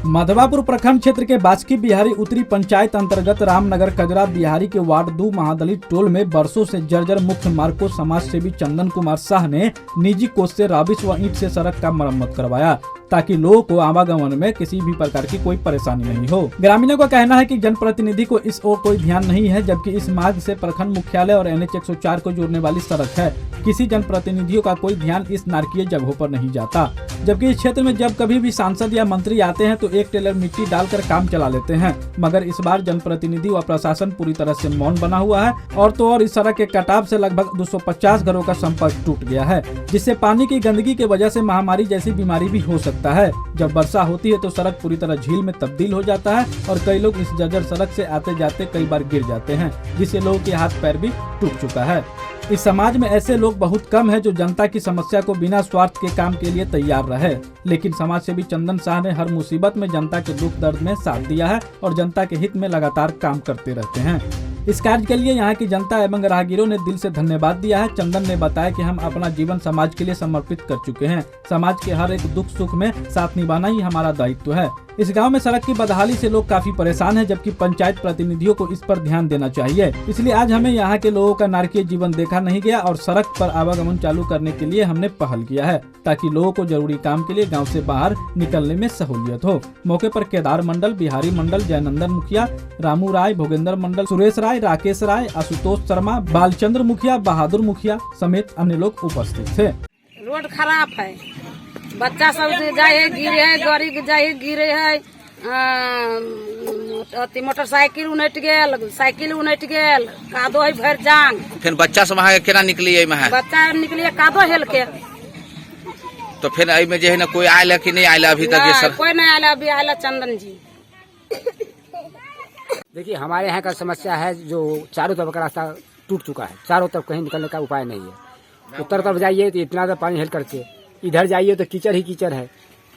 मधवापुर प्रखंड क्षेत्र के बास्की बिहारी उत्तरी पंचायत अंतर्गत रामनगर कजरा बिहारी के वार्ड 2 महादलित टोल में बरसों से जर्जर मुख्य मार्ग को समाज सेवी चंदन कुमार शाह ने निजी कोष से राबिश व ईंट से सड़क का मरम्मत करवाया ताकि लोगों को आवागमन में किसी भी प्रकार की कोई परेशानी नहीं हो। ग्रामीणों का कहना है कि जनप्रतिनिधि को इस ओर कोई ध्यान नहीं है, जबकि इस मार्ग से प्रखंड मुख्यालय और NH 104 को जोड़ने वाली सड़क है। किसी जनप्रतिनिधियों का कोई ध्यान इस नारकीय जगहों पर नहीं जाता, जबकि इस क्षेत्र में जब कभी भी सांसद या मंत्री आते हैं तो एक टेलर मिट्टी डालकर काम चला लेते हैं, मगर इस बार जनप्रतिनिधि व प्रशासन पूरी तरह से मौन बना हुआ है। और तो और इस सड़क के कटाव से लगभग 250 घरों का संपर्क टूट गया है, जिससे पानी की गंदगी की वजह से महामारी जैसी बीमारी भी हो सकता है। जब वर्षा होती है तो सड़क पूरी तरह झील में तब्दील हो जाता है और कई लोग इस जर्जर सड़क से आते जाते कई बार गिर जाते हैं, जिससे लोगों के हाथ पैर भी टूट चुका है। इस समाज में ऐसे लोग बहुत कम हैं जो जनता की समस्या को बिना स्वार्थ के काम के लिए तैयार रहे, लेकिन समाज सेवी चंदन शाह ने हर मुसीबत में जनता के दुख दर्द में साथ दिया है और जनता के हित में लगातार काम करते रहते हैं। इस कार्य के लिए यहाँ की जनता एवं राहगीरों ने दिल से धन्यवाद दिया है। चंदन ने बताया कि हम अपना जीवन समाज के लिए समर्पित कर चुके हैं। समाज के हर एक दुख सुख में साथ निभाना ही हमारा दायित्व है। इस गांव में सड़क की बदहाली से लोग काफी परेशान हैं, जबकि पंचायत प्रतिनिधियों को इस पर ध्यान देना चाहिए। इसलिए आज हमें यहाँ के लोगों का नारकीय जीवन देखा नहीं गया और सड़क पर आवागमन चालू करने के लिए हमने पहल किया है, ताकि लोगों को जरूरी काम के लिए गाँव से बाहर निकलने में सहूलियत हो। मौके पर केदार मंडल, बिहारी मंडल, जयनंदन मुखिया, रामू राय, भोगेंद्र मंडल, सुरेश राय, राकेश राय, आशुतोष शर्मा, बालचंद्र मुखिया, बहादुर मुखिया समेत अन्य लोग उपस्थित थे। रोड खराब है, बच्चा सब जाए गिरे है, गाड़ी जाए गिरे है, मोटरसाइकिल उनट गेल, साइकिल उनट गेल, कादो है भर जांग। फिर बच्चा सब वहाँ केना निकलिए में? बच्चा निकलिए कादो हेल के। तो फिर आई में जो है ना कोई आयल कि नहीं आयल अभी तक? ये सर कोई नहीं आयल, अभी आयल चंदन जी। देखिए, हमारे यहाँ का समस्या है जो चारों तरफ का रास्ता टूट चुका है, चारों तरफ कहीं निकलने का उपाय नहीं है। उत्तर तरफ जाइए तो इतना पानी हेल करके, इधर जाइए तो कीचड़ ही कीचड़ है,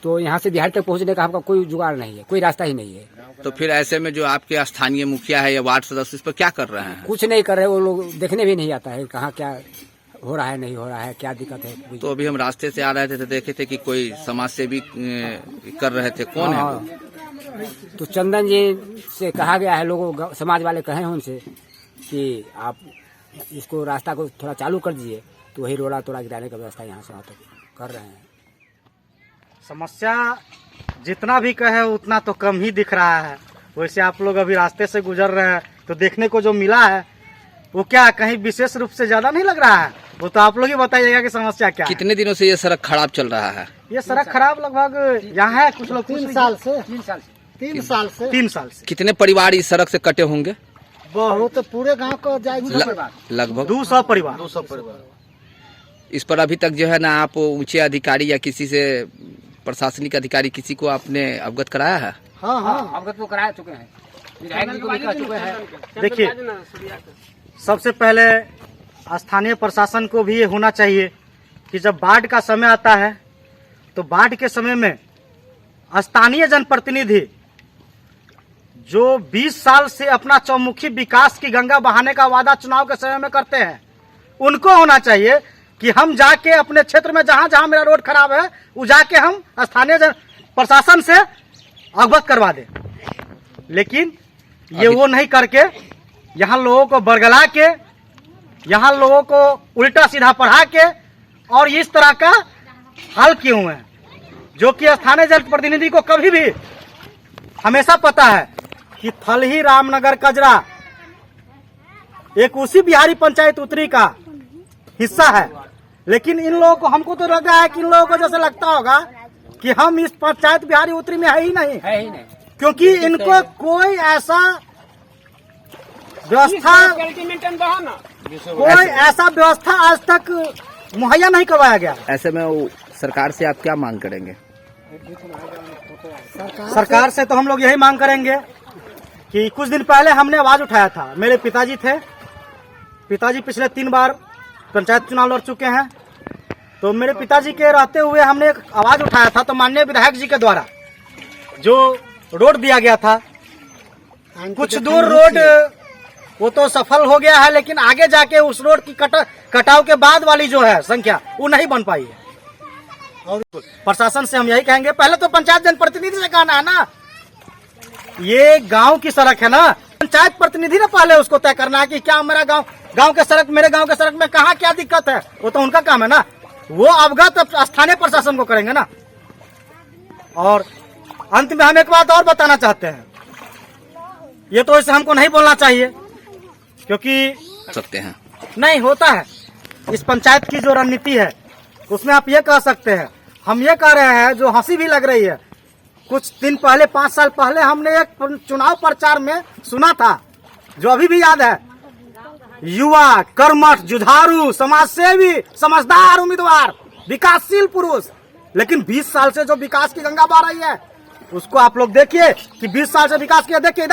तो यहाँ से बिहार तक पहुँचने का आपका कोई जुगाड़ नहीं है, कोई रास्ता ही नहीं है। तो फिर ऐसे में जो आपके स्थानीय मुखिया है या वार्ड सदस्य इस पर क्या कर रहे हैं? कुछ नहीं कर रहे, वो लोग देखने भी नहीं आता है कहाँ क्या हो रहा है, नहीं हो रहा है, क्या दिक्कत है। तो अभी हम रास्ते से आ रहे थे तो देखे थे कि कोई समाज सेवी कर रहे थे, कौन है? तो चंदन जी से कहा गया है, लोगों समाज वाले कहे हैं उनसे कि आप इसको रास्ता को थोड़ा चालू कर दीजिए, तो वही रोड़ा तोड़ा गिराने का व्यवस्था यहाँ से वहाँ तक कर रहे हैं। समस्या जितना भी कहे उतना तो कम ही दिख रहा है। वैसे आप लोग अभी रास्ते से गुजर रहे हैं तो देखने को जो मिला है वो क्या कहीं विशेष रूप से ज्यादा नहीं लग रहा है? वो तो आप लोग ही बताइएगा कि समस्या क्या है। कितने दिनों से ये सड़क खराब चल रहा है? ये सड़क खराब लगभग यहाँ है कुछ लोग 3 साल से। कितने परिवार इस सड़क से कटे होंगे? बहुत, पूरे गांव को लगभग 200 परिवार। इस पर अभी तक जो है ना आप ऊंचे अधिकारी या किसी से प्रशासनिक अधिकारी किसी को आपने अवगत कराया है? हाँ, अवगत तो करा चुके हैं, विधायक जी को भी कह चुके हैं। देखिए, सबसे पहले स्थानीय प्रशासन को भी ये होना चाहिए कि जब बाढ़ का समय आता है तो बाढ़ के समय में स्थानीय जनप्रतिनिधि जो 20 साल से अपना चौमुखी विकास की गंगा बहाने का वादा चुनाव के समय में करते हैं, उनको होना चाहिए कि हम जाके अपने क्षेत्र में जहां जहां मेरा रोड खराब है वो जाके हम स्थानीय प्रशासन से अवगत करवा दें। लेकिन ये वो नहीं करके यहाँ लोगों को बरगला के, यहाँ लोगों को उल्टा सीधा पढ़ा के और इस तरह का हाल किए हुए हैं, जो कि स्थानीय जनप्रतिनिधि को कभी भी हमेशा पता है कि थलही रामनगर कजरा एक उसी बिहारी पंचायत उत्तरी का हिस्सा है। लेकिन इन लोगों को, हमको तो लग रहा है कि इन लोगों को जैसे लगता होगा कि हम इस पंचायत बिहारी उत्तरी में है ही नहीं, क्योंकि इनको कोई ऐसा व्यवस्था आज तक मुहैया नहीं करवाया गया। ऐसे में सरकार से आप क्या मांग करेंगे? सरकार से तो हम लोग यही मांग करेंगे कि कुछ दिन पहले हमने आवाज उठाया था, मेरे पिताजी थे, पिताजी पिछले 3 बार पंचायत चुनाव लड़ चुके हैं, तो मेरे पिताजी के रहते हुए हमने एक आवाज उठाया था, तो माननीय विधायक जी के द्वारा जो रोड दिया गया था, कुछ दूर रोड वो तो सफल हो गया है, लेकिन आगे जाके उस रोड की कटाव के बाद वाली जो है संख्या वो नहीं बन पाई है। और प्रशासन से हम यही कहेंगे, पहले तो पंचायत जनप्रतिनिधि से कहना है ना ये गांव की सड़क है ना, पंचायत प्रतिनिधि ने पहले उसको तय करना है कि क्या मेरा गांव के सड़क, मेरे गांव के सड़क में कहाँ क्या दिक्कत है, वो तो उनका काम है ना। वो अवगत स्थानीय प्रशासन को करेंगे ना। और अंत में हम एक बात और बताना चाहते हैं, ये तो इसे हमको नहीं बोलना चाहिए क्योंकि सकते हैं नहीं होता है। इस पंचायत की जो रणनीति है उसमें आप ये कह सकते हैं, हम ये कह रहे हैं, जो हंसी भी लग रही है, कुछ दिन पहले 5 साल पहले हमने एक चुनाव प्रचार में सुना था, जो अभी भी याद है, युवा, कर्मठ, जुझारू, समाजसेवी, समझदार उम्मीदवार, विकासशील पुरुष। लेकिन 20 साल से जो विकास की गंगा बह रही है उसको आप लोग देखिए कि 20 साल से विकास किया। देखिए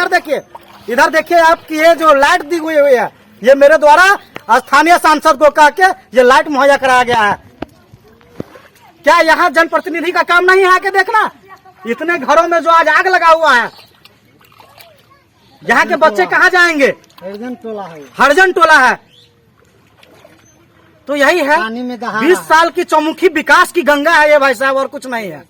इधर देखिए आपकी ये जो लाइट दी हुई है, ये मेरे द्वारा स्थानीय सांसद को कह के ये लाइट मुहैया कराया गया है। क्या यहाँ जनप्रतिनिधि का काम नहीं है आके देखना? इतने घरों में जो आज आग लगा हुआ है, यहाँ के बच्चे कहाँ जाएंगे? हरिजन टोला है। तो यही है, 20 साल की चौमुखी विकास की गंगा है ये भाई साहब, और कुछ नहीं है।